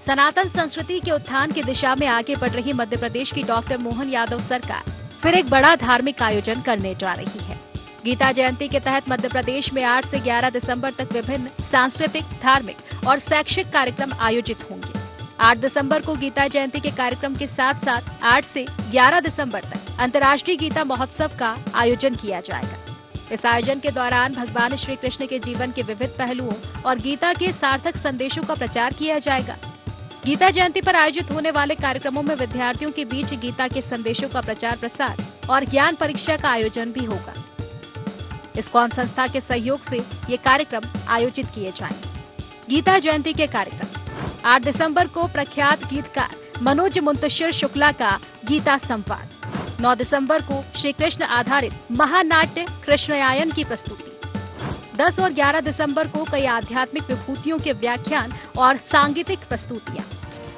सनातन संस्कृति के उत्थान की दिशा में आगे बढ़ रही मध्य प्रदेश की डॉक्टर मोहन यादव सरकार फिर एक बड़ा धार्मिक आयोजन करने जा रही है। गीता जयंती के तहत मध्य प्रदेश में 8 से 11 दिसंबर तक विभिन्न सांस्कृतिक, धार्मिक और शैक्षिक कार्यक्रम आयोजित होंगे। 8 दिसंबर को गीता जयंती के कार्यक्रम के साथ साथ 8 से 11 दिसंबर तक अंतर्राष्ट्रीय गीता महोत्सव का आयोजन किया जाएगा। इस आयोजन के दौरान भगवान श्री कृष्ण के जीवन के विविध पहलुओं और गीता के सार्थक संदेशों का प्रचार किया जाएगा। गीता जयंती पर आयोजित होने वाले कार्यक्रमों में विद्यार्थियों के बीच गीता के संदेशों का प्रचार प्रसार और ज्ञान परीक्षा का आयोजन भी होगा। इस्कॉन संस्था के सहयोग से ये कार्यक्रम आयोजित किए जाएंगे। गीता जयंती के कार्यक्रम 8 दिसंबर को प्रख्यात गीतकार मनोज मुंतशिर शुक्ला का गीता संवाद, 9 दिसंबर को श्री कृष्ण आधारित महानाट्य कृष्णयायन की प्रस्तुति, 10 और 11 दिसंबर को कई आध्यात्मिक विभूतियों के व्याख्यान और सांगीतिक प्रस्तुतियाँ।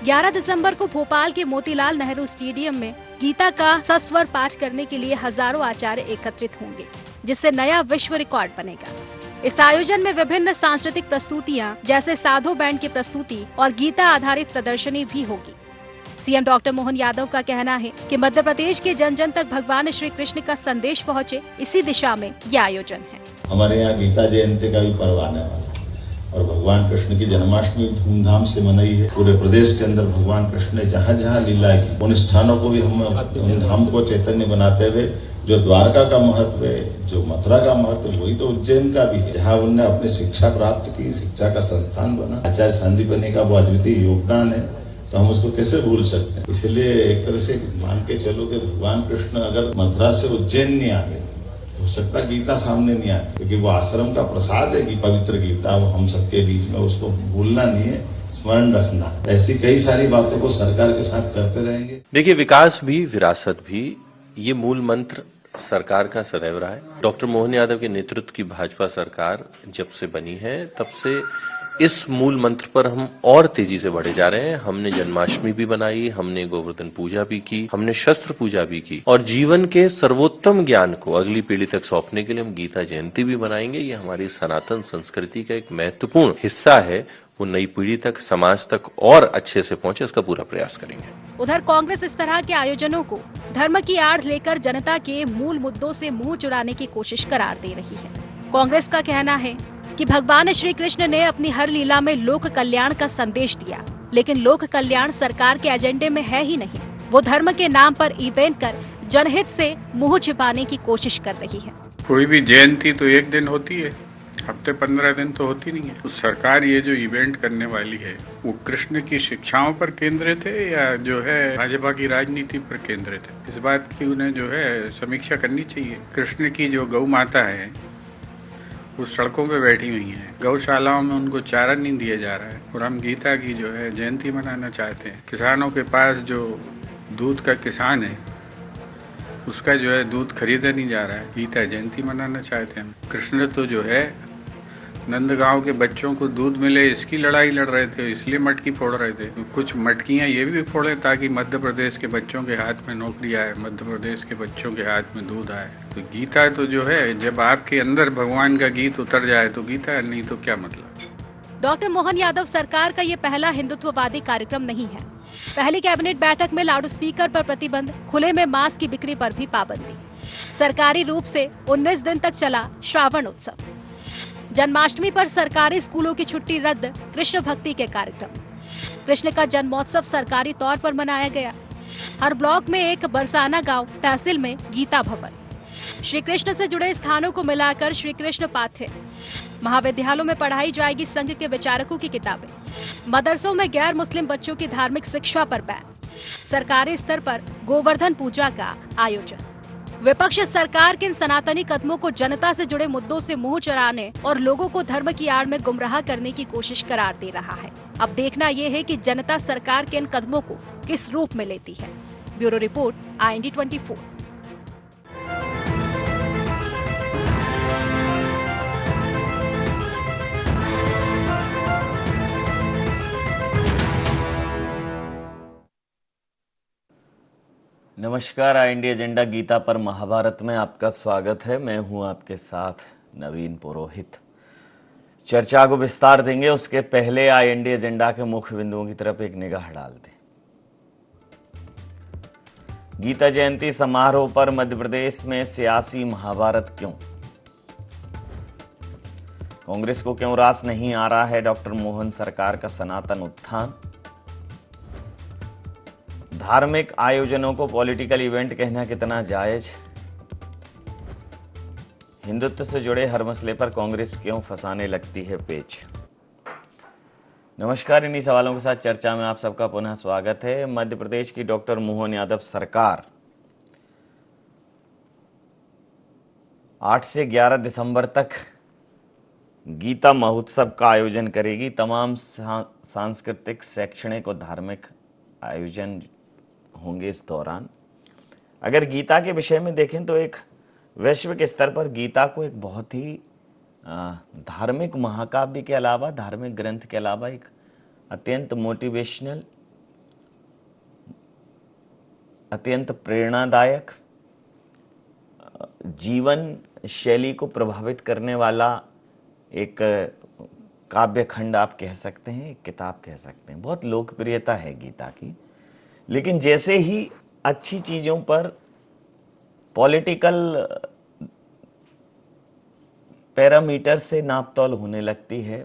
11 दिसंबर को भोपाल के मोतीलाल नेहरू स्टेडियम में गीता का सस्वर पाठ करने के लिए हजारों आचार्य एकत्रित होंगे, जिससे नया विश्व रिकॉर्ड बनेगा। इस आयोजन में विभिन्न सांस्कृतिक प्रस्तुतियाँ जैसे साधु बैंड की प्रस्तुति और गीता आधारित प्रदर्शनी भी होगी। सीएम डॉक्टर मोहन यादव का कहना है कि मध्य प्रदेश के जन जन तक भगवान श्री कृष्ण का संदेश पहुँचे, इसी दिशा में यह आयोजन है। हमारे यहाँ गीता जयंती का भी पर्व आने वाला है और भगवान कृष्ण की जन्माष्टमी धूमधाम से मनाई है। पूरे प्रदेश के अंदर भगवान कृष्ण ने जहाँ जहाँ लीला की, उन स्थानों को भी हम धूमधाम को चैतन्य बनाते हुए, जो द्वारका का महत्व है, जो मथुरा का महत्व है, वही तो उज्जैन का भी है, जहाँ उन्होंने अपनी शिक्षा प्राप्त की, शिक्षा का संस्थान बना। आचार्य सांदीपनि का वो अद्वितीय योगदान है, तो हम उसको कैसे भूल सकते हैं। इसलिए एक तरह से मान के चलो कि भगवान कृष्ण अगर मथुरा से उज्जैन नहीं आते, हो सकता गीता सामने नहीं आती, क्योंकि वो आश्रम का प्रसाद है कि पवित्र गीता, वो हम सबके बीच में, उसको भूलना नहीं है, स्मरण रखना। ऐसी कई सारी बातों को सरकार के साथ करते रहेंगे। देखिए, विकास भी विरासत भी, ये मूल मंत्र सरकार का सदैव रहा है। डॉक्टर मोहन यादव के नेतृत्व की भाजपा सरकार जब से बनी है, तब से इस मूल मंत्र पर हम और तेजी से बढ़े जा रहे हैं। हमने जन्माष्टमी भी बनाई, हमने गोवर्धन पूजा भी की, हमने शस्त्र पूजा भी की, और जीवन के सर्वोत्तम ज्ञान को अगली पीढ़ी तक सौंपने के लिए हम गीता जयंती भी बनाएंगे। ये हमारी सनातन संस्कृति का एक महत्वपूर्ण हिस्सा है। वो नई पीढ़ी तक, समाज तक और अच्छे से पहुंचे, इसका पूरा प्रयास करेंगे। उधर कांग्रेस इस तरह के आयोजनों को धर्म की आड़ लेकर जनता के मूल मुद्दों से मुंह चुराने की कोशिश करार दे रही है। कांग्रेस का कहना है कि भगवान श्री कृष्ण ने अपनी हर लीला में लोक कल्याण का संदेश दिया, लेकिन लोक कल्याण सरकार के एजेंडे में है ही नहीं। वो धर्म के नाम पर इवेंट कर जनहित से मुंह छिपाने की कोशिश कर रही है। कोई भी जयंती तो एक दिन होती है, हफ्ते 15 दिन तो होती नहीं है। तो सरकार ये जो इवेंट करने वाली है, वो कृष्ण की शिक्षाओं पर केंद्रित है या जो है भाजपा की राजनीति पर केंद्रित है? इस बात की उन्हें जो है समीक्षा करनी चाहिए। कृष्ण की जो गौ माता है वो सड़कों पे बैठी हुई हैं, गौशालाओं में उनको चारा नहीं दिया जा रहा है, और हम गीता की जो है जयंती मनाना चाहते हैं। किसानों के पास जो दूध का किसान है, उसका जो है दूध खरीदा नहीं जा रहा है, गीता जयंती मनाना चाहते हैं। कृष्ण तो जो है नंदगांव के बच्चों को दूध मिले इसकी लड़ाई लड़ रहे थे, इसलिए मटकी फोड़ रहे थे। कुछ मटकियां ये भी फोड़े ताकि मध्य प्रदेश के बच्चों के हाथ में नौकरी आए, मध्य प्रदेश के बच्चों के हाथ में दूध आए। तो गीता तो जो है, जब आपके अंदर भगवान का गीत उतर जाए तो गीता है, नहीं तो क्या मतलब। डॉक्टर मोहन यादव सरकार का ये पहला हिंदुत्ववादी कार्यक्रम नहीं है। पहली कैबिनेट बैठक में लाउड स्पीकर पर प्रतिबंध, खुले में मांस की बिक्री पर भी पाबंदी, सरकारी रूप से 19 दिन तक चला श्रावण उत्सव, जन्माष्टमी पर सरकारी स्कूलों की छुट्टी रद्द, कृष्ण भक्ति के कार्यक्रम, कृष्ण का जन्मोत्सव सरकारी तौर पर मनाया गया। हर ब्लॉक में एक बरसाना गांव, तहसील में गीता भवन, श्री कृष्ण से जुड़े स्थानों को मिलाकर श्री कृष्ण पाठ्य, महाविद्यालयों में पढ़ाई जाएगी संघ के विचारकों की किताबें, मदरसों में गैर मुस्लिम बच्चों की धार्मिक शिक्षा पर बैन, सरकारी स्तर पर गोवर्धन पूजा का आयोजन। विपक्ष सरकार के इन सनातनी कदमों को जनता से जुड़े मुद्दों से मुंह चुराने और लोगों को धर्म की आड़ में गुमराह करने की कोशिश करार दे रहा है। अब देखना ये है कि जनता सरकार के इन कदमों को किस रूप में लेती है। Bureau report, IND 24। नमस्कार, IND एजेंडा गीता पर महाभारत में आपका स्वागत है। मैं हूं आपके साथ नवीन पुरोहित। चर्चा को विस्तार देंगे, उसके पहले आईएनडी एजेंडा के मुख्य बिंदुओं की तरफ एक निगाह डाल दें। गीता जयंती समारोह पर मध्य प्रदेश में सियासी महाभारत क्यों? कांग्रेस को क्यों रास नहीं आ रहा है डॉक्टर मोहन सरकार का सनातन उत्थान? धार्मिक आयोजनों को पॉलिटिकल इवेंट कहना कितना जायज? हिंदुत्व से जुड़े हर मसले पर कांग्रेस क्यों फंसाने लगती है पेच? नमस्कार, इन्हीं सवालों के साथ चर्चा में आप सबका पुनः स्वागत है। मध्य प्रदेश की डॉक्टर मोहन यादव सरकार 8 से 11 दिसंबर तक गीता महोत्सव का आयोजन करेगी। तमाम सांस्कृतिक, शैक्षणिक और धार्मिक आयोजन होंगे इस दौरान। अगर गीता के विषय में देखें तो एक वैश्विक स्तर पर गीता को एक बहुत ही धार्मिक महाकाव्य के अलावा, धार्मिक ग्रंथ के अलावा एक अत्यंत मोटिवेशनल, अत्यंत प्रेरणादायक, जीवन शैली को प्रभावित करने वाला एक काव्य खंड आप कह सकते हैं, एक किताब कह सकते हैं। बहुत लोकप्रियता है गीता की, लेकिन जैसे ही अच्छी चीजों पर पॉलिटिकल पैरामीटर से नापतोल होने लगती है,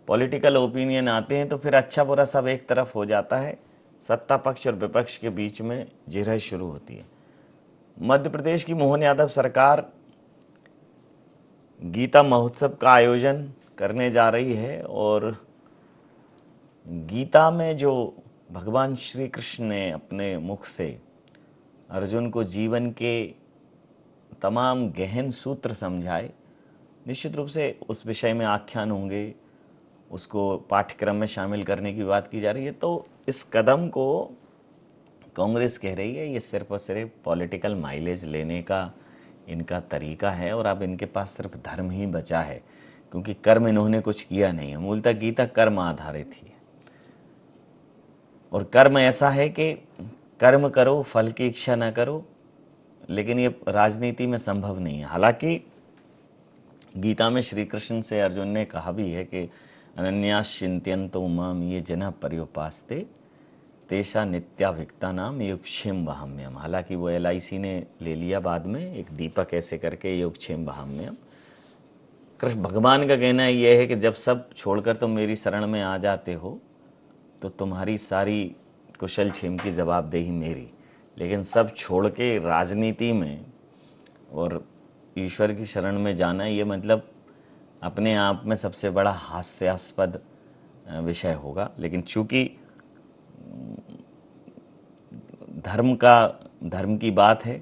पॉलिटिकल ओपिनियन आते हैं, तो फिर अच्छा बुरा सब एक तरफ हो जाता है। सत्ता पक्ष और विपक्ष के बीच में जिरह शुरू होती है। मध्य प्रदेश की मोहन यादव सरकार गीता महोत्सव का आयोजन करने जा रही है और गीता में जो भगवान श्री कृष्ण ने अपने मुख से अर्जुन को जीवन के तमाम गहन सूत्र समझाए, निश्चित रूप से उस विषय में आख्यान होंगे, उसको पाठ्यक्रम में शामिल करने की बात की जा रही है। तो इस कदम को कांग्रेस कह रही है ये सिर्फ और सिर्फ पॉलिटिकल माइलेज लेने का इनका तरीका है और अब इनके पास सिर्फ धर्म ही बचा है, क्योंकि कर्म इन्होंने कुछ किया नहीं है। मूलतः गीता कर्म आधारित ही है और कर्म ऐसा है कि कर्म करो, फल की इच्छा न करो, लेकिन ये राजनीति में संभव नहीं है। हालांकि गीता में श्री कृष्ण से अर्जुन ने कहा भी है कि अनन्यास चिंत्यन्तो माम ये जना पर्युपास्ते तेषा नित्याभिक्ता नाम योगक्षेम वहाम्यम। हालांकि वो LIC ने ले लिया बाद में, एक दीपक ऐसे करके योगक्षेम वहाम्यम। कृष्ण भगवान का कहना यह है कि जब सब छोड़कर तुम मेरी शरण में आ जाते हो तो तुम्हारी सारी कुशल क्षेम की जवाबदेही मेरी, लेकिन सब छोड़ के राजनीति में और ईश्वर की शरण में जाना, ये मतलब अपने आप में सबसे बड़ा हास्यास्पद विषय होगा। लेकिन चूंकि धर्म की बात है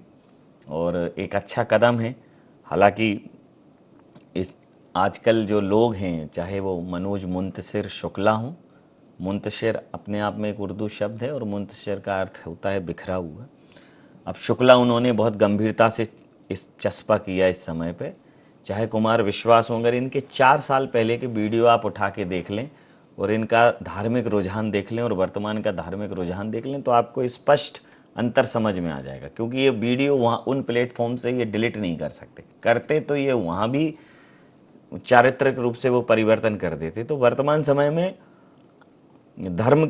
और एक अच्छा कदम है। हालांकि इस आजकल जो लोग हैं, चाहे वो मनोज मुंतशिर शुक्ला हों, मुंतशिर अपने आप में एक उर्दू शब्द है और मुंतशिर का अर्थ होता है बिखरा हुआ। अब शुक्ला उन्होंने बहुत गंभीरता से इस चस्पा किया इस समय पे। चाहे कुमार विश्वास हों, अगर इनके 4 साल पहले के वीडियो आप उठा के देख लें और इनका धार्मिक रुझान देख लें और वर्तमान का धार्मिक रुझान देख लें तो आपको स्पष्ट अंतर समझ में आ जाएगा। क्योंकि ये वीडियो वहाँ उन प्लेटफॉर्म से ये डिलीट नहीं कर सकते, करते तो ये वहाँ भी चारित्रिक रूप से वो परिवर्तन कर देते। तो वर्तमान समय में धर्म,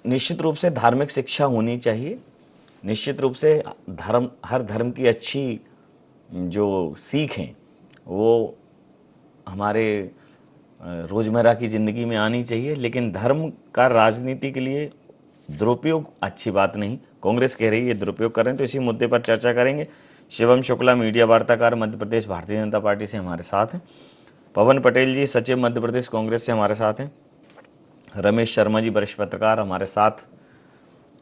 निश्चित रूप से धार्मिक शिक्षा होनी चाहिए। निश्चित रूप से हर धर्म की अच्छी जो सीख हैं वो हमारे रोज़मर्रा की ज़िंदगी में आनी चाहिए, लेकिन धर्म का राजनीति के लिए दुरुपयोग अच्छी बात नहीं। कांग्रेस कह रही है दुरुपयोग कर रहे हैं, तो इसी मुद्दे पर चर्चा करेंगे। शिवम शुक्ला मीडिया वार्ताकार मध्य प्रदेश भारतीय जनता पार्टी से हमारे साथ हैं। पवन पटेल जी सचिव मध्य प्रदेश कांग्रेस से हमारे साथ हैं। रमेश शर्मा जी वरिष्ठ पत्रकार हमारे साथ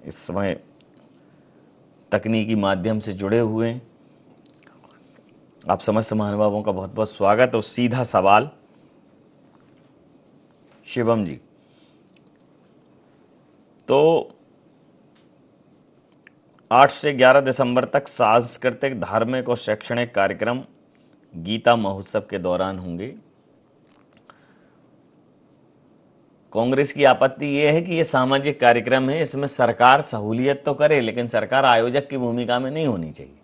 इस समय तकनीकी माध्यम से जुड़े हुए हैं। आप समस्त महानुभावों का बहुत बहुत स्वागत। और सीधा सवाल शिवम जी, तो 8 से 11 दिसंबर तक सांस्कृतिक, धार्मिक और शैक्षणिक कार्यक्रम गीता महोत्सव के दौरान होंगे। कांग्रेस की आपत्ति यह है कि यह सामाजिक कार्यक्रम है, इसमें सरकार सहूलियत तो करे लेकिन सरकार आयोजक की भूमिका में नहीं होनी चाहिए।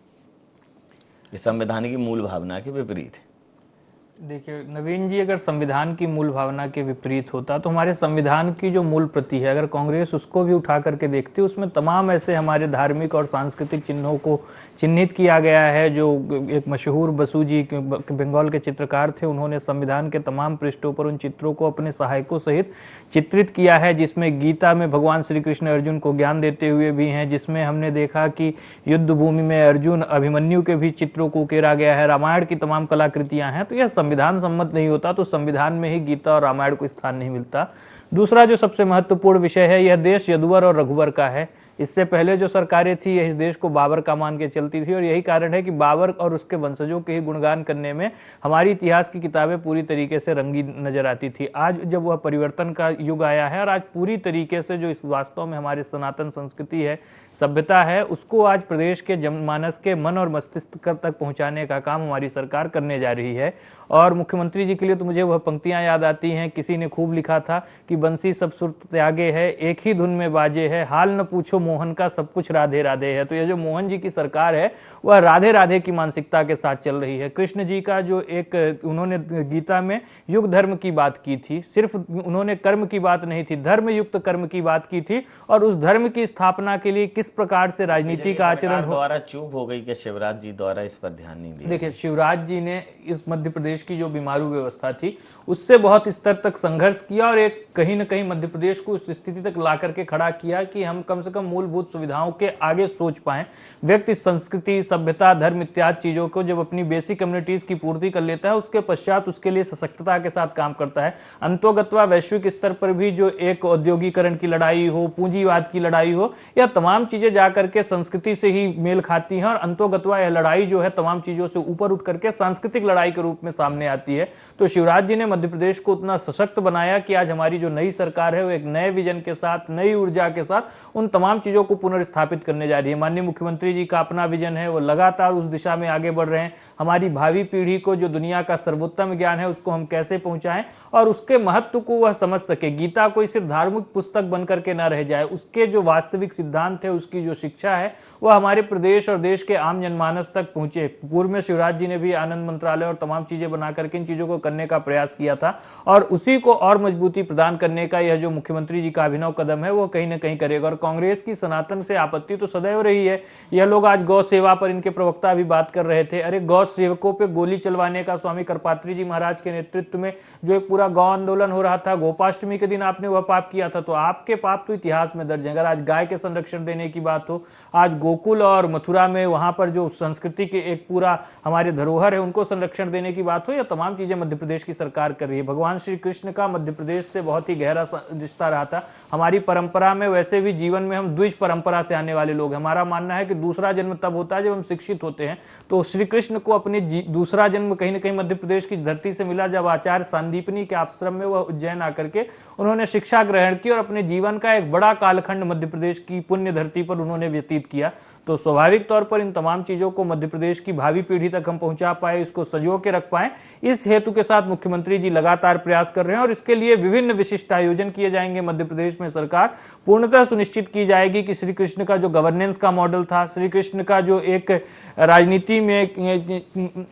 ये संवैधानिक मूल भावना के विपरीत है। देखिए नवीन जी, अगर संविधान की मूल भावना के विपरीत होता तो हमारे संविधान की जो मूल प्रति है, अगर कांग्रेस उसको भी उठा करके देखती, उसमें तमाम ऐसे हमारे धार्मिक और सांस्कृतिक चिन्हों को चिन्हित किया गया है। जो एक मशहूर बसु जी बंगाल के चित्रकार थे, उन्होंने संविधान के तमाम पृष्ठों पर उन चित्रों को अपने सहायकों सहित चित्रित किया है, जिसमें गीता में भगवान श्री कृष्ण अर्जुन को ज्ञान देते हुए भी हैं, जिसमें हमने देखा कि युद्ध भूमि में अर्जुन अभिमन्यु के भी चित्रों को उकेरा गया है, रामायण की तमाम कलाकृतियां हैं। तो यह संविधान सम्मत नहीं होता तो संविधान में ही गीता और रामायण को स्थान नहीं मिलता। दूसरा जो सबसे महत्वपूर्ण विषय है, यह देश यदुवर और रघुवर का है। इससे पहले जो सरकारें थी यह इस देश को बाबर का मान के चलती थी, और यही कारण है कि बाबर और उसके वंशजों के ही गुणगान करने में हमारी इतिहास की किताबें पूरी तरीके से रंगी नजर आती थी। आज जब वह परिवर्तन का युग आया है और आज पूरी तरीके से जो इस वास्तव में हमारी सनातन संस्कृति है, सभ्यता है, उसको आज प्रदेश के जनमानस के मन और मस्तिष्क तक पहुंचाने का काम हमारी सरकार करने जा रही है। और मुख्यमंत्री जी के लिए तो मुझे वह पंक्तियां याद आती हैं, किसी ने खूब लिखा था कि बंसी सब सुर त्यागे है, एक ही धुन में बाजे है, हाल न पूछो मोहन का, सब कुछ राधे राधे है। तो यह जो मोहन जी की सरकार है वह राधे राधे की मानसिकता के साथ चल रही है। कृष्ण जी का जो एक उन्होंने गीता में युग धर्म की बात की थी, सिर्फ उन्होंने कर्म की बात नहीं थी, धर्म युक्त कर्म की बात की थी, और उस धर्म की स्थापना के लिए किस प्रकार से राजनीति का आचरण द्वारा चूक हो गई कि शिवराज जी द्वारा इस पर ध्यान नहीं दिया। देखिए शिवराज जी ने इस मध्य प्रदेश की जो बीमारू व्यवस्था थी उससे बहुत स्तर तक संघर्ष किया, और एक कहीं न कहीं मध्य प्रदेश को उस स्थिति तक ला करके खड़ा किया कि हम कम से कम मूलभूत सुविधाओं के आगे सोच पाएं। व्यक्ति संस्कृति, सभ्यता, धर्म इत्यादि चीजों को जब अपनी बेसिक कम्युनिटीज की पूर्ति कर लेता है, उसके पश्चात उसके लिए सशक्तता के साथ काम करता है। अंतोगत्वा वैश्विक स्तर पर भी जो एक औद्योगिकरण की लड़ाई हो, पूंजीवाद की लड़ाई हो, यह तमाम चीजें जाकर के संस्कृति से ही मेल खाती हैं, और अंतोगत्वा यह लड़ाई जो है तमाम चीजों से ऊपर उठ करके सांस्कृतिक लड़ाई के रूप में सामने आती है। तो शिवराज जी ने मध्य प्रदेश को उतना सशक्त बनाया कि आज हमारी जो नई सरकार है वो एक नए विजन के साथ, नई ऊर्जा के साथ उन तमाम चीजों को पुनर्स्थापित करने जा रही है। माननीय मुख्यमंत्री जी का अपना विजन है, वो लगातार उस दिशा में आगे बढ़ रहे हैं। हमारी भावी पीढ़ी को जो दुनिया का सर्वोत्तम ज्ञान है उसको हम कैसे पहुंचाएं और उसके महत्व को वह समझ सके। गीता कोई सिर्फ धार्मिक पुस्तक बनकर के ना रह जाए, उसके जो वास्तविक सिद्धांत है, उसकी जो शिक्षा है, वह हमारे प्रदेश और देश के आम जनमानस तक पहुंचे। पूर्व में शिवराज जी ने भी आनंद मंत्रालय और तमाम चीजें बना करके इन चीजों को करने का प्रयास किया था, और उसी को और मजबूती प्रदान करने का यह जो मुख्यमंत्री जी का अभिनव कदम है वो कहीं ना कहीं करेगा। और कांग्रेस की सनातन से आपत्ति तो सदैव रही है। यह लोग आज गौ सेवा पर, इनके प्रवक्ता भी बात कर रहे थे, अरे गौ सेवकों पे गोली चलवाने का स्वामी करपात्री जी महाराज के नेतृत्व में जो एक पूरा गौ आंदोलन हो रहा था, गोपाष्टमी के दिन आपने वह पाप किया था, तो आपके पाप तो इतिहास में दर्ज है। अगर आज गाय के संरक्षण देने की बात हो, आज गोकुल और मथुरा में वहां पर जो संस्कृति के एक पूरा हमारे धरोहर है उनको संरक्षण देने की बात हो, यह तमाम चीजें मध्य प्रदेश की सरकार कर रही है। भगवान श्री कृष्ण का मध्य प्रदेश से बहुत ही गहरा रिश्ता रहा था। हमारी परंपरा में, वैसे भी जीवन में हम द्विज परंपरा से आने वाले लोग, हमारा मानना है कि दूसरा जन्म तब होता है जब हम शिक्षित होते हैं। तो श्री कृष्ण को अपनी दूसरा जन्म कहीं ना कहीं मध्य प्रदेश की धरती से मिला, जब आचार्य सांदीपनी के आश्रम में वह उज्जैन आकर के उन्होंने शिक्षा ग्रहण की और अपने जीवन का एक बड़ा कालखंड मध्य प्रदेश की पुण्य धरती पर उन्होंने व्यतीत किया। तो स्वाभाविक तौर पर इन तमाम चीजों को मध्य प्रदेश की भावी पीढ़ी तक हम पहुंचा पाए, इसको संजो के रख पाए, इस हेतु के साथ मुख्यमंत्री जी लगातार प्रयास कर रहे हैं, और इसके लिए विभिन्न विशिष्ट आयोजन किए जाएंगे। मध्य प्रदेश में सरकार पूर्णतः सुनिश्चित की जाएगी कि श्री कृष्ण का जो गवर्नेंस का मॉडल था, श्री कृष्ण का जो एक राजनीति में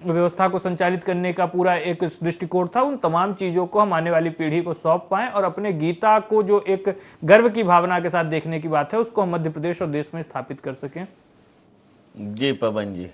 व्यवस्था को संचालित करने का पूरा एक दृष्टिकोण था, उन तमाम चीजों को हम आने वाली पीढ़ी को सौंप पाएं, और अपने गीता को जो एक गर्व की भावना के साथ देखने की बात है उसको हम मध्य प्रदेश और देश में स्थापित कर सकें। जी पवन जी,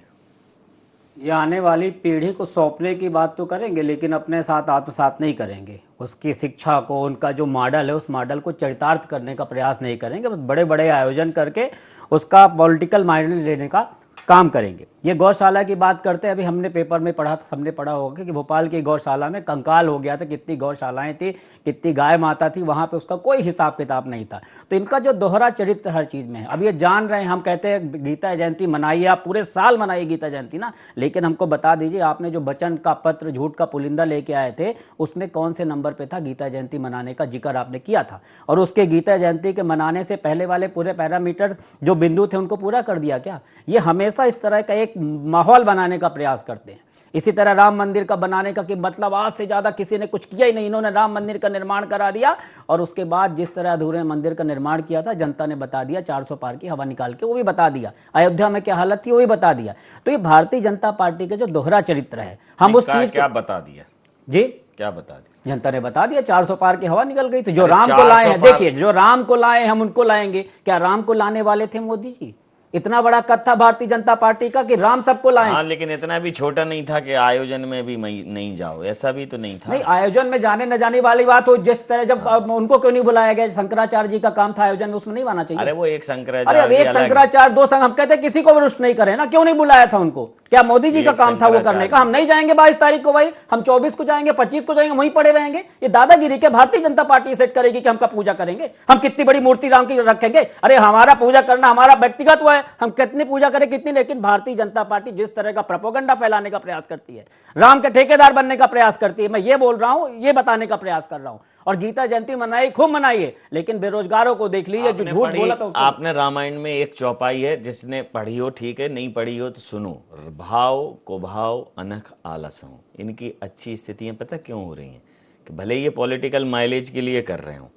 ये आने वाली पीढ़ी को सौंपने की बात तो करेंगे, लेकिन अपने साथ आत्मसात नहीं करेंगे। उसकी शिक्षा को, उनका जो मॉडल है उस मॉडल को चरितार्थ करने का प्रयास नहीं करेंगे। बस बड़े बड़े आयोजन करके उसका पॉलिटिकल माइलेज लेने का काम करेंगे। ये गौशाला की बात करते हैं, अभी हमने पेपर में पढ़ा था, सबने पढ़ा होगा कि भोपाल की गौशाला में कंकाल हो गया था। कितनी गौशालाएं थी, कितनी गाय माता थी, वहां पे उसका कोई हिसाब किताब नहीं था। तो इनका जो दोहरा चरित्र हर चीज में है। अब ये जान रहे हैं, हम कहते हैं गीता जयंती मनाइए, आप पूरे साल मनाइए गीता जयंती ना, लेकिन हमको बता दीजिए आपने जो वचन का पत्र, झूठ का पुलिंदा लेके आए थे, उसमें कौन से नंबर पे था गीता जयंती मनाने का जिक्र आपने किया था? और उसके गीता जयंती के मनाने से पहले वाले पूरे पैरामीटर जो बिंदु थे उनको पूरा कर दिया क्या? ये हमेशा इस तरह का एक माहौल बनाने का प्रयास करते हैं। इसी तरह राम मंदिर का बनाने का कि मतलब आज से ज्यादा किसी ने कुछ किया ही नहीं, इन्होंने राम मंदिर का निर्माण करा दिया, और उसके बाद जिस तरह अधूरे मंदिर का निर्माण किया था जनता ने बता दिया, 400 पार की हवा निकाल के वो भी बता दिया, अयोध्या में क्या हालत थी वो भी बता दिया। तो ये भारतीय जनता पार्टी का जो दोहरा चरित्र है, हम उस चीज क्या बता दिया, जी क्या बता दिया? जनता ने बता दिया, 400 पार की हवा निकल गई थी। जो अरे राम को लाए 400 हैं, पार- देखिए जो राम को लाए हम उनको लाएंगे। क्या राम को लाने वाले थे मोदी जी? इतना बड़ा कद था भारतीय जनता पार्टी का कि राम सबको लाए। हाँ, लेकिन इतना भी छोटा नहीं था कि आयोजन में भी नहीं जाओ, ऐसा भी तो नहीं था। नहीं, आयोजन में जाने न जाने वाली बात हो, जिस तरह जब उनको क्यों नहीं बुलाया गया? शंकराचार्य जी का काम था आयोजन में, उसमें नहीं आना चाहिए? अरे वो एक अरे अब शंकराचार्य एक शंकराचार्य, दो संघ, हम कहते हैं किसी को भी रुष्ट नहीं करे ना, क्यों नहीं बुलाया था उनको? क्या मोदी जी का काम था वो करने का? हम नहीं जाएंगे 22 तारीख को भाई, हम 24 को जाएंगे, 25 को जाएंगे, वहीं पड़े रहेंगे। ये दादागिरी के भारतीय जनता पार्टी सेट करेगी कि हम कब पूजा करेंगे, हम कितनी बड़ी मूर्ति राम की रखेंगे। अरे हमारा पूजा करना हमारा व्यक्तिगत हुआ है, हम कितनी पूजा करें कितनी, लेकिन भारतीय जनता पार्टी जिस तरह का प्रोपेगेंडा फैलाने का प्रयास करती है, राम के ठेकेदार बनने का प्रयास करती है, मैं ये बोल रहा हूं, ये बताने का प्रयास कर रहा हूं। और गीता जयंती मनाई, खूब मनाइए, लेकिन बेरोजगारों को देख लीजिए जो झूठ बोला था। आपने रामायण में एक चौपाई है, जिसने पढ़ी हो ठीक है, नहीं पढ़ी हो तो सुनो। भाव को भाव अनख आलस हो, इनकी अच्छी स्थितियां पता क्यों हो रही हैं? कि भले ये पॉलिटिकल माइलेज के लिए कर रहे हो,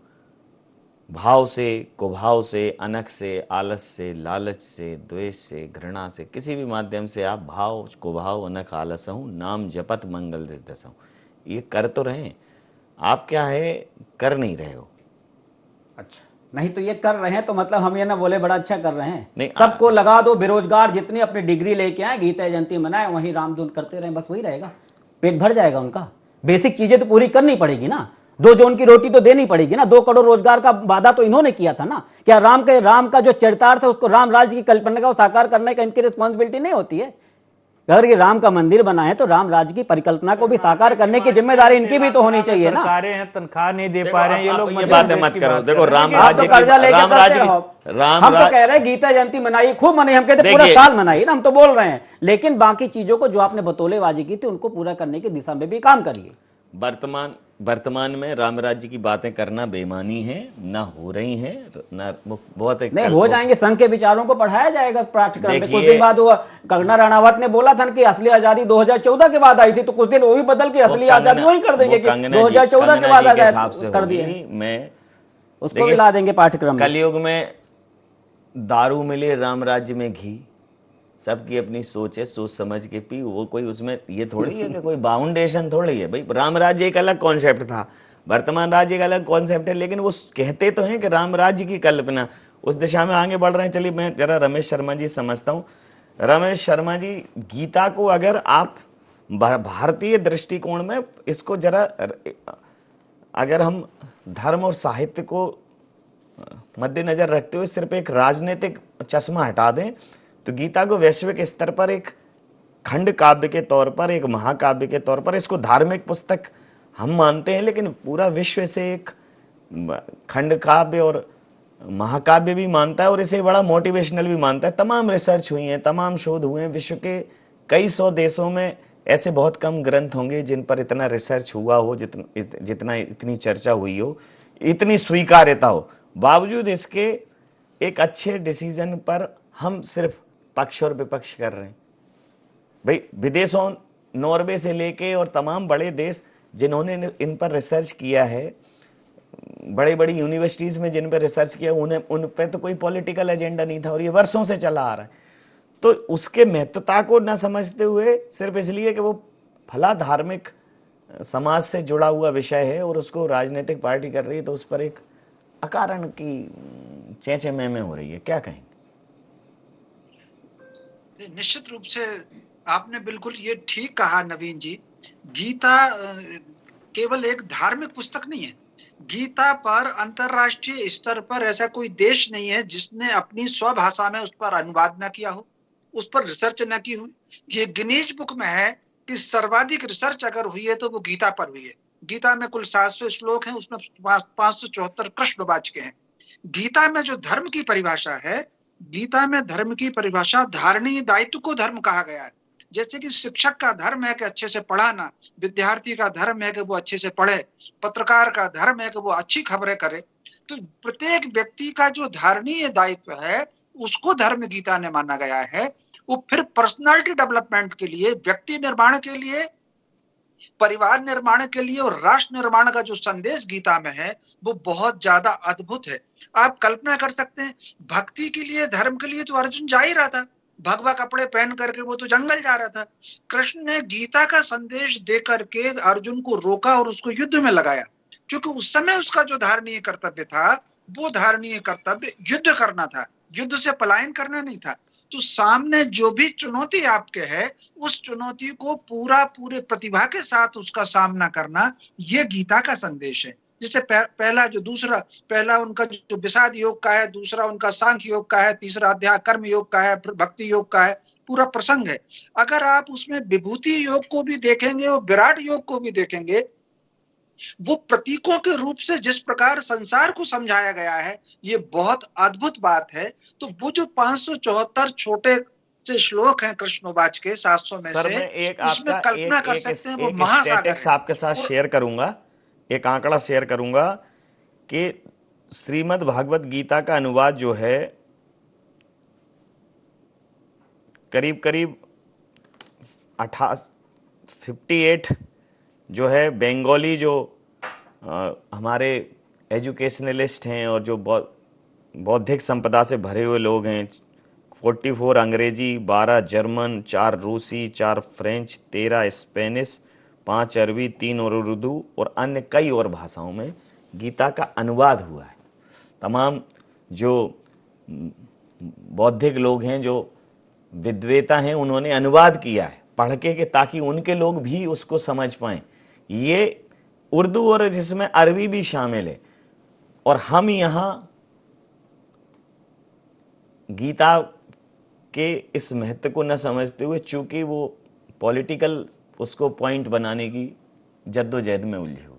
भाव से, कुभाव से, अनख से, आलस से, लालच से, द्वेष से, घृणा से, किसी भी माध्यम से आप भाव कुभाव अनख आलस हूं, नाम जपत मंगल दिस दस हूं, ये कर तो रहे हैं। आप क्या है, कर नहीं रहे हो। अच्छा, नहीं तो ये कर रहे हैं तो मतलब हम ये ना बोले बड़ा अच्छा कर रहे हैं। नहीं, सबको लगा दो, बेरोजगार जितनी अपनी डिग्री लेके आए, गीता जयंती मनाए, वहीं रामधुन करते रहे, बस वही रहेगा, पेट भर जाएगा उनका। बेसिक चीजें तो पूरी करनी पड़ेगी ना, 2 जोन की रोटी तो देनी पड़ेगी ना। 2 करोड़ रोजगार का वादा तो इन्होंने किया था ना। क्या राम का जो चरितार्थ है उसको, राम राज्य की कल्पना का साकार करने का इनकी रिस्पॉन्सिबिलिटी नहीं होती है? अगर ये राम का मंदिर बना है तो राम राज्य की परिकल्पना को भी साकार करने की जिम्मेदारी इनकी भी तो होनी चाहिए ना। सरकारें हैं, तनख्वाह नहीं दे पा रहे हैं ये लोग, ये बातें मत करो। देखो राम आप राज्य तो की, कर्जा लेके राम करते राज्य रहो। की, राम हम तो कह रहे हैं गीता जयंती मनाइए, खूब मनाइए, हम कहते पूरा साल मनाइए ना, हम तो बोल रहे हैं। लेकिन बाकी चीजों को जो आपने बतौलेबाजी की थी उनको पूरा करने की दिशा में भी काम करिए। वर्तमान में राम राज्य की बातें करना बेईमानी है, ना हो रही है, ना बहुत नहीं हो जाएंगे। संघ के विचारों को पढ़ाया जाएगा पाठ्यक्रम में। कुछ दिन बाद हुआ, कंगना रनावत ने बोला था कि असली आजादी 2014 के बाद आई थी, तो कुछ दिन वो भी बदल के असली आजादी वही कर देंगे कि 2014 के बाद आजादी कर दिए, मैं उसको भी ला देंगे पाठ्यक्रम में। कलयुग में दारू मिले राम राज्य में घी, सबकी अपनी सोच है, सोच समझ के पी। वो कोई उसमें ये थोड़ी है कि कोई बाउंडेशन थोड़ी है भाई। राम राज्य एक अलग कॉन्सेप्ट था, वर्तमान राज्य एक अलग कॉन्सेप्ट है, लेकिन वो कहते तो हैं कि राम राज्य की कल्पना, उस दिशा में आगे बढ़ रहे हैं। चलिए मैं जरा रमेश शर्मा जी समझता हूँ। रमेश शर्मा जी, गीता को अगर आप भारतीय दृष्टिकोण में इसको जरा, अगर हम धर्म और साहित्य को मद्देनजर रखते हुए सिर्फ एक राजनीतिक चश्मा हटा दें, तो गीता को वैश्विक स्तर पर एक खंड काव्य के तौर पर, एक महाकाव्य के तौर पर, इसको धार्मिक पुस्तक हम मानते हैं, लेकिन पूरा विश्व से एक खंड काव्य और महाकाव्य भी मानता है, और इसे बड़ा मोटिवेशनल भी मानता है। तमाम रिसर्च हुई है, तमाम शोध हुए हैं, विश्व के कई 100 देशों में ऐसे बहुत कम ग्रंथ होंगे जिन पर इतना रिसर्च हुआ हो, जितना इतनी चर्चा हुई हो, इतनी स्वीकार्यता हो। बावजूद इसके एक अच्छे डिसीजन पर हम सिर्फ पक्ष और विपक्ष कर रहे हैं। भाई विदेशों, नॉर्वे से लेके और तमाम बड़े देश जिन्होंने इन पर रिसर्च किया है, बड़ी बड़ी यूनिवर्सिटीज में जिन पर रिसर्च किया, उन पे तो कोई पॉलिटिकल एजेंडा नहीं था, और ये वर्षों से चला आ रहा है। तो उसके महत्वता को न समझते हुए, सिर्फ इसलिए कि वो फला धार्मिक समाज से जुड़ा हुआ विषय है और उसको राजनीतिक पार्टी कर रही है, तो उस पर एक अकारण की चेंचे में हो रही है। क्या कहेंगे? निश्चित रूप से आपने बिल्कुल ये ठीक कहा नवीन जी। गीता केवल एक धार्मिक पुस्तक नहीं है। गीता पर अंतरराष्ट्रीय स्तर पर ऐसा कोई देश नहीं है जिसने अपनी स्वभाषा में उस पर अनुवाद न किया हो, उस पर रिसर्च न की हुई। ये गिनीज बुक में है कि सर्वाधिक रिसर्च अगर हुई है तो वो गीता पर हुई है। गीता में कुल 700 श्लोक हैं, उसमें 574 कृष्णवाच्य हैं। गीता में जो धर्म की परिभाषा है, गीता में धर्म की परिभाषा धारणीय दायित्व को धर्म कहा गया है। जैसे कि शिक्षक का धर्म है कि अच्छे से पढ़ाना, विद्यार्थी का धर्म है कि वो अच्छे से पढ़े, पत्रकार का धर्म है कि वो अच्छी खबरें करे। तो प्रत्येक व्यक्ति का जो धारणीय दायित्व है उसको धर्म गीता ने माना गया है। वो फिर पर्सनालिटी डेवलपमेंट के लिए, व्यक्ति निर्माण के लिए, परिवार निर्माण के लिए और राष्ट्र निर्माण का जो संदेश गीता में है वो बहुत ज्यादा अद्भुत है। आप कल्पना कर सकते हैं, भक्ति के लिए, धर्म के लिए तो अर्जुन जा ही रहा था। भगवा कपड़े पहन करके वो तो जंगल जा रहा था। कृष्ण ने गीता का संदेश दे करके अर्जुन को रोका और उसको युद्ध में लगाया, क्योंकि उस समय उसका जो धारणीय कर्तव्य था, वो धारणीय कर्तव्य युद्ध करना था, युद्ध से पलायन करना नहीं था। तो सामने जो भी चुनौती आपके है, उस चुनौती को पूरे प्रतिभा के साथ उसका सामना करना, ये गीता का संदेश है। जैसे पहला उनका जो विषाद योग का है, दूसरा उनका सांख्य योग का है, तीसरा अध्याय कर्म योग का है, भक्ति योग का है, पूरा प्रसंग है। अगर आप उसमें विभूति योग को भी देखेंगे और विराट योग को भी देखेंगे, वो प्रतीकों के रूप से जिस प्रकार संसार को समझाया गया है, ये बहुत अद्भुत बात है। तो वो जो 574 छोटे से श्लोक हैं कृष्णोवाच के 700 में से, उसमें कल्पना कर सकते हैं वो महासागर है। आपके साथ शेयर करूंगा, एक आंकड़ा शेयर करूंगा कि श्रीमद् भागवत गीता का अनुवाद जो है करीब 58 जो है बंगाली जो हमारे एजुकेशनलिस्ट हैं और जो बौद्धिक संपदा से भरे हुए लोग हैं, 44 अंग्रेजी, 12 जर्मन, 4 रूसी, 4 फ्रेंच, 13 स्पेनिश, 5 अरबी, 3 और उर्दू और अन्य कई और भाषाओं में गीता का अनुवाद हुआ है। तमाम जो बौद्धिक लोग हैं, जो विद्वेता हैं, उन्होंने अनुवाद किया है पढ़ के ताकि उनके लोग भी उसको समझ पाएं। ये उर्दू और जिसमें अरबी भी शामिल है। और हम यहाँ गीता के इस महत्व को न समझते हुए, चूंकि वो पॉलिटिकल उसको पॉइंट बनाने की जद्दोजहद में उलझे हुए।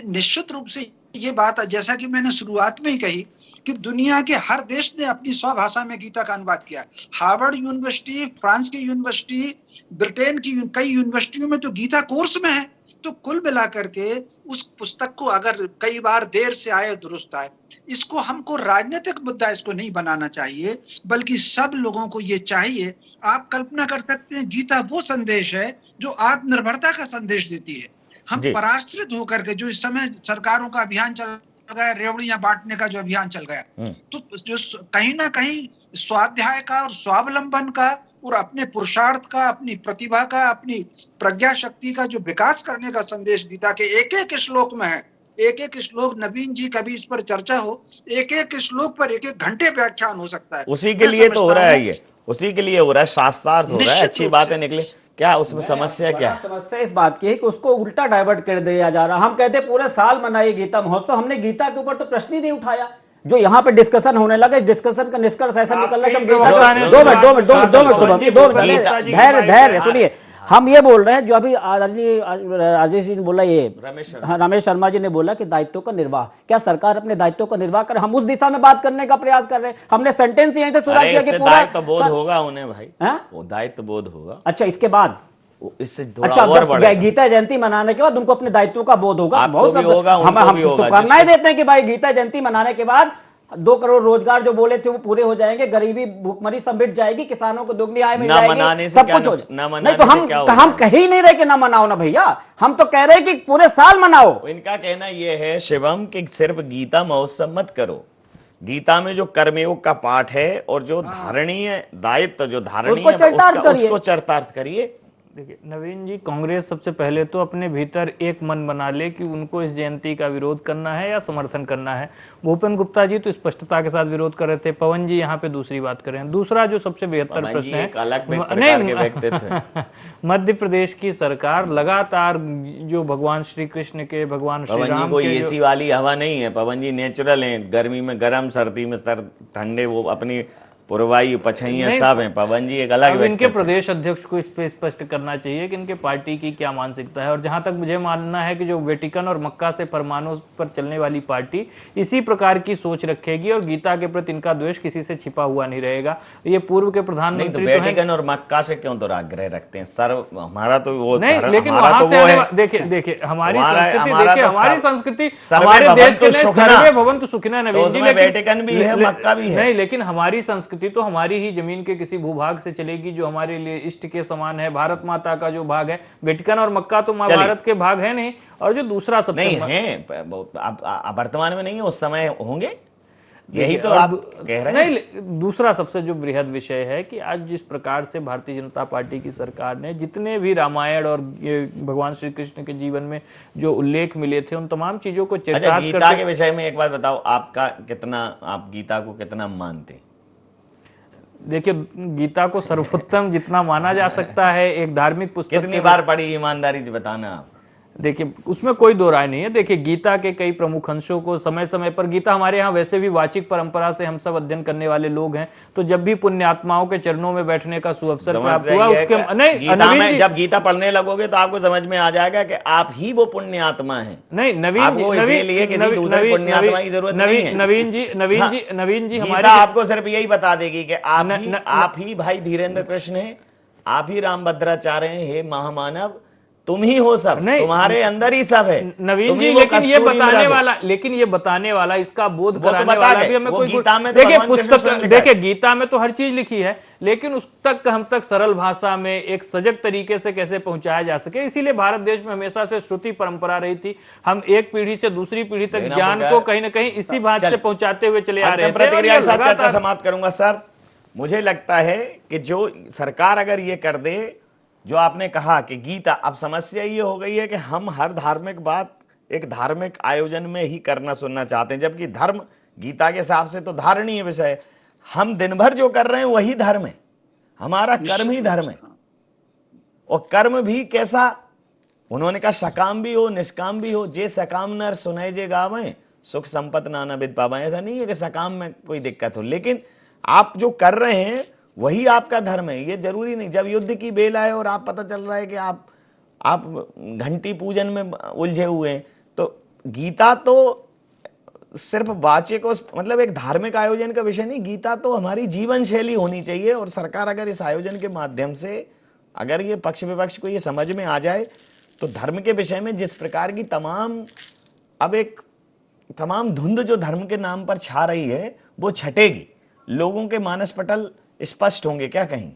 निश्चित रूप से ये बात, जैसा कि मैंने शुरुआत में ही कही कि दुनिया के हर देश ने अपनी स्वभाषा में गीता का अनुवाद किया। हार्वर्ड यूनिवर्सिटी, फ्रांस की यूनिवर्सिटी, ब्रिटेन की कई यूनिवर्सिटियों में तो गीता कोर्स में है। तो कुल मिलाकर के उस पुस्तक को अगर कई बार देर से आए दुरुस्त आए, इसको हमको राजनीतिक मुद्दा इसको नहीं बनाना चाहिए, बल्कि सब लोगों को ये चाहिए। आप कल्पना कर सकते हैं, गीता वो संदेश है जो आत्मनिर्भरता का संदेश देती है। हम पराश्रित होकर के, जो इस समय सरकारों का अभियान चल गया, रेवड़ियां बांटने का जो अभियान चल गया, तो जो कहीं ना कहीं स्वाध्याय का और स्वावलंबन का और अपने पुरुषार्थ का, अपनी प्रतिभा का, अपनी प्रज्ञा शक्ति का जो विकास करने का संदेश गीता के एक एक श्लोक में है। एक एक श्लोक, नवीन जी कभी इस पर चर्चा हो, एक एक श्लोक पर एक एक घंटे व्याख्यान हो सकता है। उसी के लिए तो हो रहा है, ये उसी के लिए हो रहा है, शास्त्रार्थ हो रहा है, अच्छी बातें निकले। क्या उसमें समस्या क्या है? समस्या इस बात की है कि उसको उल्टा डाइवर्ट कर दिया जा रहा। हम कहते पूरे साल मनाइए गीता महोत्सव, हमने गीता के ऊपर तो प्रश्न ही नहीं उठाया। जो यहाँ पे डिस्कसन होने लगा, इस डिस्कसन का निष्कर्ष ऐसा निकल रहा है कि हम धैर्य सुनिए, हम ये बोल रहे हैं जो अभी राजेश जी ने बोला, ये रमेश शर्मा जी ने बोला कि दायित्वों का निर्वाह, क्या सरकार अपने दायित्वों का निर्वाह करे? हम उस दिशा में बात करने का प्रयास कर रहे हैं। हमने सेंटेंस यहीं से शुरू किया कि पूरा दायित्व बोध होगा उन्हें भाई, वो दायित्व बोध होगा। अच्छा, इसके बाद इससे थोड़ा और बढ़ेगा। गीता जयंती मनाने के बाद उनको अपने दायित्वों का बोध होगा। बहुत होगा, हम शुभकामनाएं देते हैं कि भाई गीता जयंती मनाने के बाद 2 करोड़ रोजगार जो बोले थे वो पूरे हो जाएंगे, गरीबी भुखमरी सब मिट जाएगी, किसानों को दुगनी आय मिल जाएगी, सब कुछ हो जाएगा। नहीं तो हम कह ही नहीं रहे कि ना मनाओ ना भैया, हम तो कह रहे हैं कि पूरे साल मनाओ। इनका कहना यह है शिवम कि सिर्फ गीता महोत्सव मत करो, गीता में जो कर्मयोग का पाठ है और जो धारणीय दायित्व जो धारणीय उसको चरितार्थ करिए। देखिए नवीन जी, कांग्रेस सबसे पहले तो अपने भीतर एक मन बना ले कि उनको इस जयंती का विरोध करना है या समर्थन करना है। भूपेन गुप्ता जी तो स्पष्टता के साथ विरोध कर रहे थे, पवन जी यहाँ पे दूसरी बात कर रहे हैं। दूसरा जो सबसे बेहतर प्रश्न है, मध्य प्रदेश की सरकार लगातार जो भगवान श्री कृष्ण के, भगवान श्री राम कोई एसी वाली हवा नहीं है, पवन जी नेचुरल है, गर्मी में गर्म, सर्दी में सर्द, ठंडे वो अपनी पुरवाई पछैया सब हैं। पवन जी एक अलग, इनके प्रदेश अध्यक्ष को इस पे स्पष्ट करना चाहिए कि इनके पार्टी की क्या मानसिकता है। और जहां तक मुझे मानना है कि जो वेटिकन और मक्का से फरमानों पर चलने वाली पार्टी इसी प्रकार की सोच रखेगी और गीता के प्रति इनका द्वेष किसी से छिपा हुआ नहीं रहेगा। ये पूर्व के प्रधानमंत्री तो वेटिकन और मक्का से क्यों तो आग्रह रखते हैं सर? हमारा तो वो नहीं, लेकिन वहां से देखिए हमारी संस्कृति, हमारे देश के सर्वे भवन्तु सुखिनः नवीन जी, वेटिकन भी है, मक्का भी है। नहीं, लेकिन हमारी संस्कृति तो हमारी ही जमीन के किसी भूभाग से चलेगी जो हमारे लिए इष्ट के समान है। भारत माता का जो भाग है, वेटिकन और मक्का तो महाभारत के भाग है नहीं। और जो दूसरा सब नहीं है, वर्तमान में नहीं है, उस समय होंगे। यही तो और आप कह रहे हैं। नहीं, दूसरा सबसे जो बृहद विषय है कि आज जिस प्रकार से भारतीय जनता पार्टी की सरकार ने जितने भी रामायण और ये भगवान श्री कृष्ण के जीवन में जो उल्लेख मिले थे उन तमाम चीजों को अच्छा, चरितार्थ गीता के विषय में एक बात बताओ, आप गीता को कितना मानते हैं? देखिए, गीता को सर्वोत्तम जितना माना जा सकता है, एक धार्मिक पुस्तक। कितनी बार पढ़ी, ईमानदारी से बताना आप। देखिए, उसमें कोई दो राय नहीं है। देखिए, गीता के कई प्रमुख अंशों को समय समय पर, गीता हमारे यहाँ वैसे भी वाचिक परंपरा से हम सब अध्ययन करने वाले लोग हैं, तो जब भी पुण्यात्माओं के चरणों में बैठने का सुअवसर प्राप्त हुआ, उसके नहीं, जब गीता पढ़ने लगोगे तो आपको समझ में आ जाएगा कि आप ही वो पुण्यात्मा हैं। नहीं, नवीन जी हमारी आपको सिर्फ यही बता देगी कि आप ही भाई धीरेन्द्र कृष्ण हैं, आप ही रामभद्राचार्य हैं, हे महामानव, तुम ही हो सब, तुम्हारे अंदर ही सब है नवीन जी। लेकिन ये बताने वाला इसका बोध कराने वाला भी हमें कोई गीता में देखिए पुस्तक, देखिए गीता में तो हर चीज लिखी है, लेकिन उस तक हम तक सरल भाषा में एक सजग तरीके से कैसे पहुंचाया जा सके, इसीलिए भारत देश में हमेशा से श्रुति परंपरा रही थी। हम एक पीढ़ी से दूसरी पीढ़ी तक ज्ञान को कहीं ना कहीं इसी भाषा से पहुंचाते हुए चले आ रहे हैं। प्रतिक्रिया के साथ चर्चा समाप्त करूंगा। सर, मुझे लगता है कि जो सरकार अगर ये कर दे, जो आपने कहा कि गीता, अब समस्या ये हो गई है कि हम हर धार्मिक बात एक धार्मिक आयोजन में ही करना सुनना चाहते हैं, जबकि धर्म गीता के हिसाब से तो धारणीय विषय है। हम दिन भर जो कर रहे हैं वही धर्म है, हमारा कर्म ही धर्म है। और कर्म भी कैसा, उन्होंने कहा सकाम भी हो निष्काम भी हो, जे सकाम नर सुने जे गावें, सुख संपत्ति नाना विद पावें। ऐसा नहीं है कि सकाम में कोई दिक्कत हो, लेकिन आप जो कर रहे हैं वही आपका धर्म है। ये जरूरी नहीं जब युद्ध की बेल आए और आप पता चल रहा है कि आप घंटी पूजन में उलझे हुए हैं, तो गीता तो सिर्फ वाचिक को मतलब एक धार्मिक आयोजन का विषय नहीं, गीता तो हमारी जीवन शैली होनी चाहिए। और सरकार अगर इस आयोजन के माध्यम से अगर ये पक्ष विपक्ष को ये समझ में आ जाए तो धर्म के विषय में जिस प्रकार की तमाम धुंध जो धर्म के नाम पर छा रही है वो छटेगी, लोगों के मानस पटल स्पष्ट होंगे। क्या कहेंगे?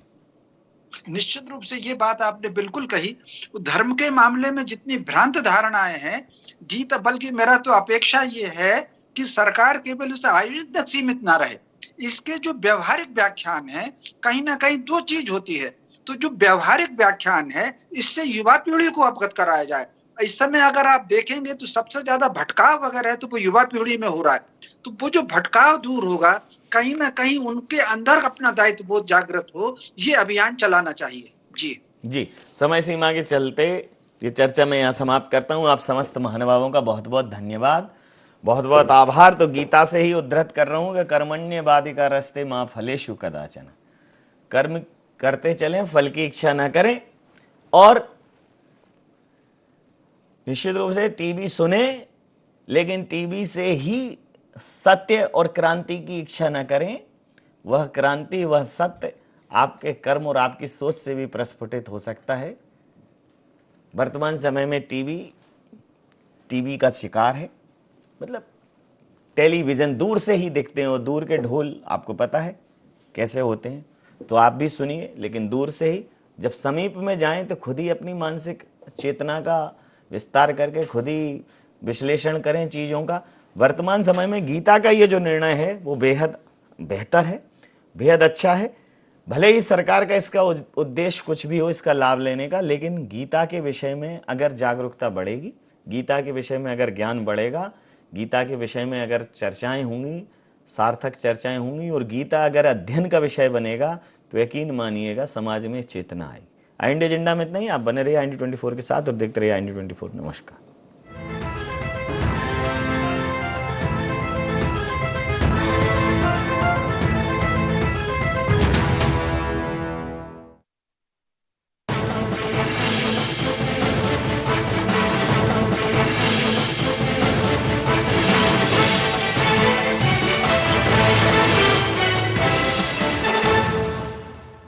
निश्चित रूप से ये बात आपने बिल्कुल कही। धर्म के मामले में जितनी भ्रांत धारणाएं हैं गीता, बल्कि मेरा तो अपेक्षा ये है कि सरकार केवल इस आयोजन तक सीमित ना रहे, इसके जो व्यवहारिक व्याख्यान है, कहीं ना कहीं दो चीज होती है। तो जो व्यवहारिक व्याख्यान है इससे युवा पीढ़ी को अवगत कराया जाए। इस समय अगर आप देखेंगे तो सबसे ज्यादा भटकाव अगर है तो वो युवा पीढ़ी में हो रहा है। तो वो जो भटकाव दूर होगा, कहीं ना कहीं उनके अंदर अपना दायित्व बोध जागृत हो, ये अभियान चलाना चाहिए। जी, समय सीमा के चलते ये चर्चा मैं यहाँ समाप्त करता हूँ। आप समस्त महानुभावों का बहुत बहुत धन्यवाद, बहुत बहुत आभार। तो गीता से ही उद्धृत कर रहा हूँ कि कर्मण्येवाधिकार रस्ते मां फलेषु कदाचन, कर्म करते चलें, फल की इच्छा न करें। और निश्चित रूप से टीवी सुने, लेकिन टीवी से ही सत्य और क्रांति की इच्छा न करें। वह क्रांति, वह सत्य आपके कर्म और आपकी सोच से भी प्रस्फुटित हो सकता है। वर्तमान समय में टीवी का शिकार है, मतलब टेलीविजन दूर से ही दिखते हैं और दूर के ढोल आपको पता है कैसे होते हैं, तो आप भी सुनिए, लेकिन दूर से ही। जब समीप में जाएं तो खुद ही अपनी मानसिक चेतना का विस्तार करके खुद ही विश्लेषण करें चीज़ों का। वर्तमान समय में गीता का ये जो निर्णय है वो बेहद बेहतर है, बेहद अच्छा है। भले ही सरकार का इसका उद्देश्य कुछ भी हो इसका लाभ लेने का, लेकिन गीता के विषय में अगर जागरूकता बढ़ेगी, गीता के विषय में अगर ज्ञान बढ़ेगा, गीता के विषय में अगर चर्चाएं होंगी, सार्थक चर्चाएं होंगी, और गीता अगर अध्ययन का विषय बनेगा तो यकीन मानिएगा समाज में चेतना आएगी। IND एजेंडा में इतना ही। आप बने रहिए IND 24 के साथ और देखते रहिए IND 24। नमस्कार।